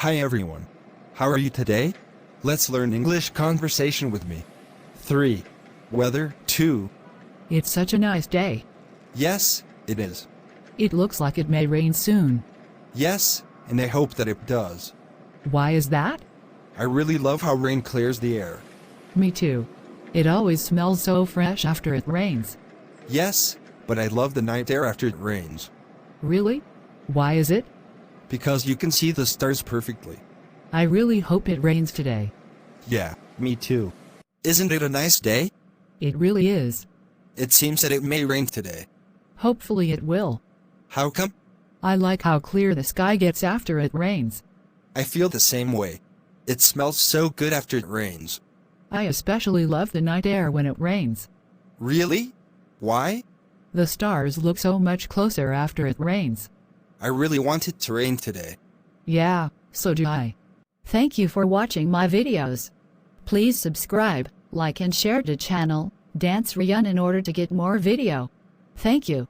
Hi everyone. How are you today? Let's learn English conversation with me. 3. Weather. 2. It's such a nice day. Yes, it is. It looks like it may rain soon. Yes, and I hope that it does. Why is that? I really love how rain clears the air. Me too. It always smells so fresh after it rains. Yes, but I love the night air after it rains. Really? Why is it? Because you can see the stars perfectly. I really hope it rains today. Yeah, me too. Isn't it a nice day? It really is. It seems that it may rain today. Hopefully it will. How come? I like how clear the sky gets after it rains. I feel the same way. It smells so good after it rains. I especially love the night air when it rains. Really? Why? The stars look so much closer after it rains. I really want it to rain today. Yeah, so do I. Thank you for watching my videos. Please subscribe, like and share the channel, Sreyoun in order to get more video. Thank you.